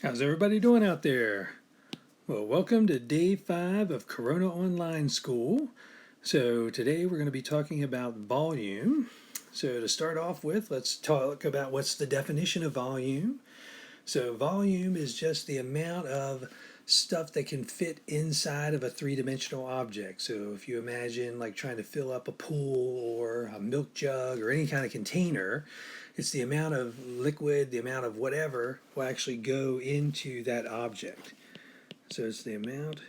How's everybody doing out there? Well, welcome to day 5 of Corona Online School. So, today we're going to be talking about volume. So, to start off with, let's talk about what's the definition of volume. So, volume is just the amount of stuff that can fit inside of a three-dimensional object. So, if you imagine like trying to fill up a pool or a milk jug or any kind of container, it's the amount of liquid, the amount of whatever will actually go into that object. So it's the amount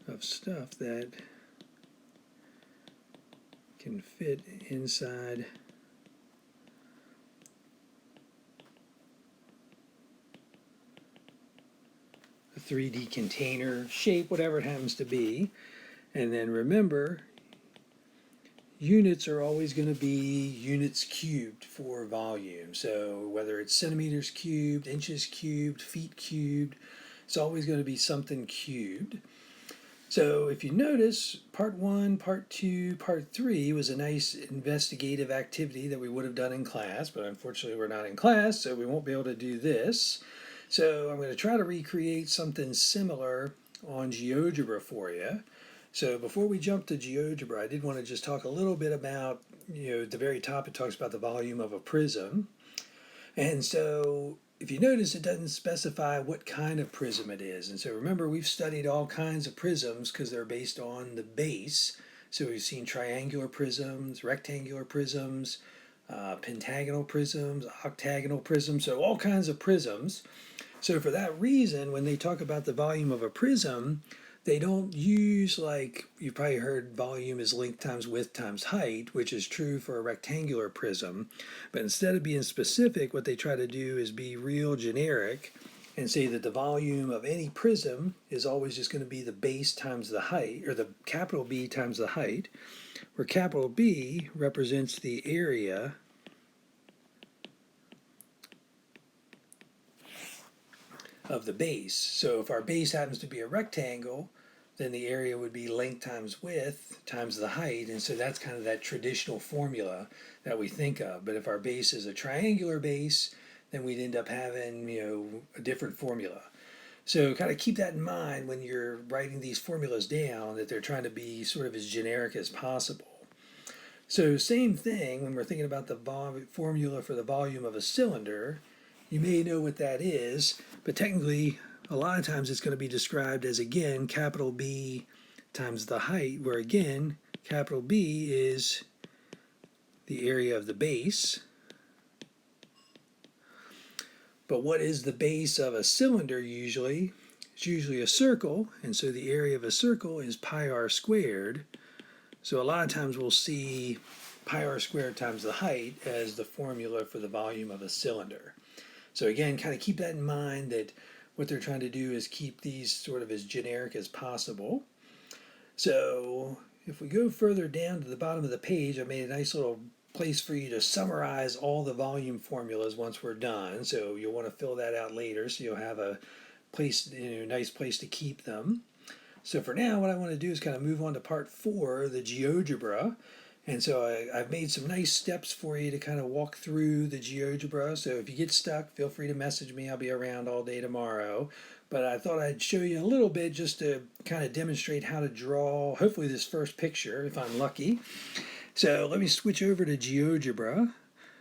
of stuff that can fit inside a 3D container, shape, whatever it happens to be. And then remember, units are always going to be units cubed for volume. So whether it's centimeters cubed, inches cubed, feet cubed, it's always going to be something cubed. So if you notice, part 1, part 2, part 3 was a nice investigative activity that we would have done in class, but unfortunately we're not in class, so we won't be able to do this. So I'm going to try to recreate something similar on GeoGebra for you. So before we jump to GeoGebra, I did want to just talk a little bit about, at the very top it talks about the volume of a prism. And so if you notice, it doesn't specify what kind of prism it is. And so remember, we've studied all kinds of prisms because they're based on the base. So we've seen triangular prisms, rectangular prisms, pentagonal prisms, octagonal prisms, so all kinds of prisms. So for that reason, when they talk about the volume of a prism, they don't use, like you've probably heard, volume is length times width times height, which is true for a rectangular prism. But instead of being specific, what they try to do is be real generic and say that the volume of any prism is always just going to be the base times the height, or the capital B times the height, where capital B represents the area of the base. So if our base happens to be a rectangle, then the area would be length times width times the height. And so that's kind of that traditional formula that we think of. But if our base is a triangular base, then we'd end up having, a different formula. So kind of keep that in mind when you're writing these formulas down, that they're trying to be sort of as generic as possible. So same thing when we're thinking about the formula for the volume of a cylinder. You may know what that is, but technically, a lot of times it's going to be described as, again, capital B times the height, where again, capital B is the area of the base. But what is the base of a cylinder usually? It's usually a circle, and so the area of a circle is pi r squared. So a lot of times we'll see pi r squared times the height as the formula for the volume of a cylinder. So again, kind of keep that in mind, that what they're trying to do is keep these sort of as generic as possible. So if we go further down to the bottom of the page, I made a nice little place for you to summarize all the volume formulas once we're done. So you'll want to fill that out later, so you'll have a place, nice place to keep them. So for now, what I want to do is kind of move on to part 4, the GeoGebra. And so I've made some nice steps for you to kind of walk through the GeoGebra. So if you get stuck, feel free to message me. I'll be around all day tomorrow. But I thought I'd show you a little bit just to kind of demonstrate how to draw, hopefully, this first picture, if I'm lucky. So let me switch over to GeoGebra.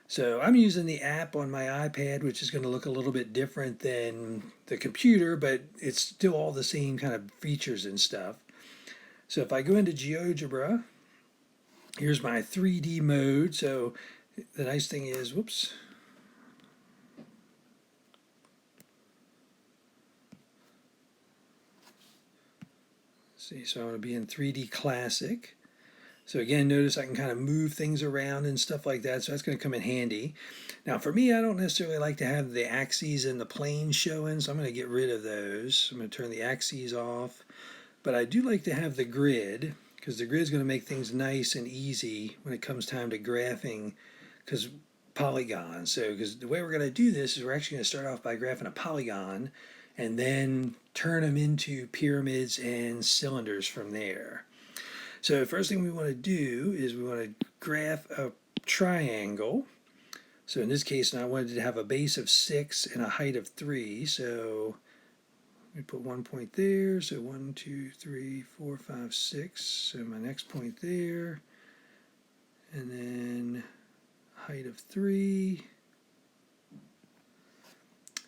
So I'm using the app on my iPad, which is going to look a little bit different than the computer, but it's still all the same kind of features and stuff. So if I go into GeoGebra, here's my 3D mode. So the nice thing is, whoops. Let's see, so I want to be in 3D Classic. So again, notice I can kind of move things around and stuff like that, so that's going to come in handy. Now for me, I don't necessarily like to have the axes and the planes showing, so I'm going to get rid of those. I'm going to turn the axes off. But I do like to have the grid, because the grid is going to make things nice and easy when it comes time to graphing, because polygons. So because the way we're going to do this is we're actually going to start off by graphing a polygon and then turn them into pyramids and cylinders from there. So first thing we want to do is we want to graph a triangle. So in this case, now I wanted to have a base of 6 and a height of 3. So we put 1 point there. So 1, 2, 3, 4, 5, 6. So my next point there. And then height of 3.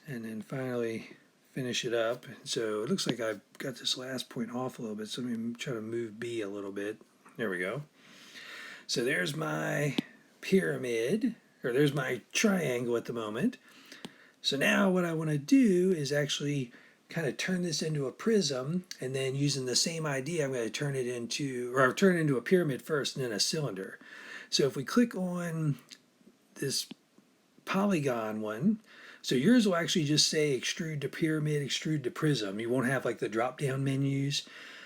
And then finally finish it up. So it looks like I've got this last point off a little bit. So let me try to move B a little bit. There we go. So there's my pyramid, or there's my triangle at the moment. So now what I want to do is actually kind of turn this into a prism, and then using the same idea, I'm going to turn it into a pyramid first and then a cylinder. So if we click on this polygon one, so yours will actually just say extrude to pyramid, extrude to prism. You won't have like the drop down menus.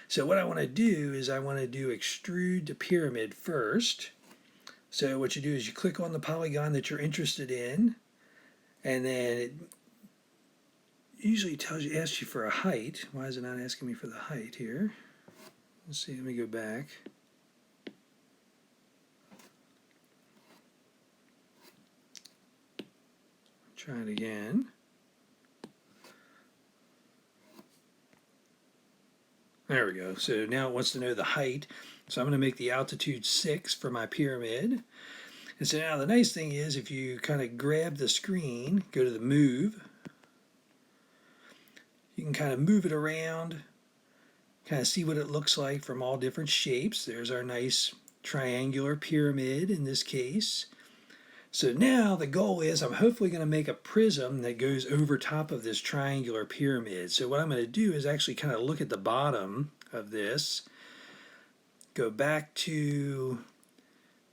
So what I want to do is I want to do extrude to pyramid first. So what you do is you click on the polygon that you're interested in, and then it usually asks you for a height. Why is it not asking me for the height here? Let's see, let me go back. Try it again. There we go. So now it wants to know the height. So I'm going to make the altitude 6 for my pyramid. And so now the nice thing is if you kind of grab the screen, go to the move, you can kind of move it around, kind of see what it looks like from all different shapes. There's our nice triangular pyramid in this case. So now the goal is I'm hopefully going to make a prism that goes over top of this triangular pyramid. So what I'm going to do is actually kind of look at the bottom of this, go back to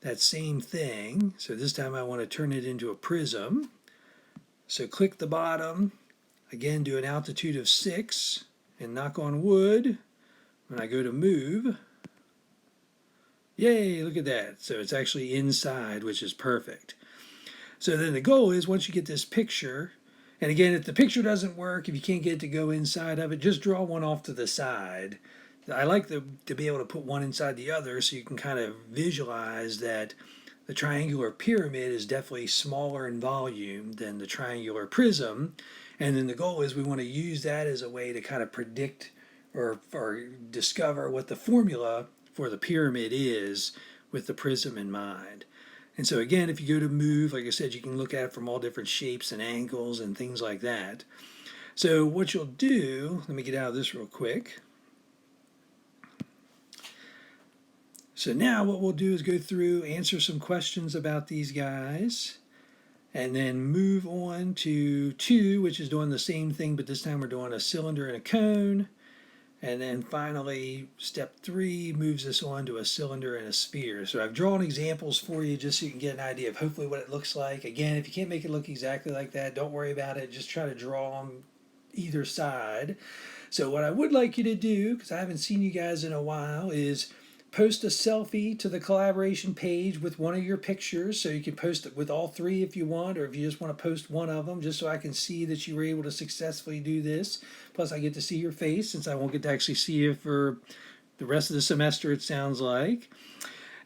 that same thing. So this time I want to turn it into a prism. So click the bottom, again do an altitude of 6, and knock on wood. When I go to move, yay, look at that. So it's actually inside, which is perfect. So then the goal is once you get this picture, and again, if the picture doesn't work, if you can't get it to go inside of it, just draw one off to the side. I like to be able to put one inside the other so you can kind of visualize that the triangular pyramid is definitely smaller in volume than the triangular prism. And then the goal is we want to use that as a way to kind of predict or discover what the formula for the pyramid is with the prism in mind. And so again, if you go to move, like I said, you can look at it from all different shapes and angles and things like that. So what you'll do, let me get out of this real quick. So now what we'll do is go through, answer some questions about these guys, and then move on to 2, which is doing the same thing, but this time we're doing a cylinder and a cone. And then finally, step 3 moves us on to a cylinder and a sphere. So I've drawn examples for you just so you can get an idea of hopefully what it looks like. Again, if you can't make it look exactly like that, don't worry about it. Just try to draw them either side. So what I would like you to do, because I haven't seen you guys in a while, is post a selfie to the collaboration page with one of your pictures. So you can post it with all 3 if you want, or if you just want to post one of them, just so I can see that you were able to successfully do this. Plus I get to see your face since I won't get to actually see you for the rest of the semester, it sounds like.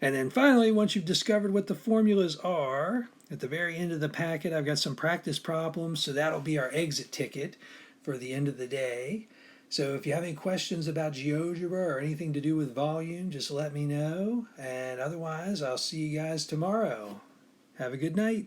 And then finally, once you've discovered what the formulas are, at the very end of the packet, I've got some practice problems. So that'll be our exit ticket for the end of the day. So if you have any questions about GeoGebra or anything to do with volume, just let me know. And otherwise, I'll see you guys tomorrow. Have a good night.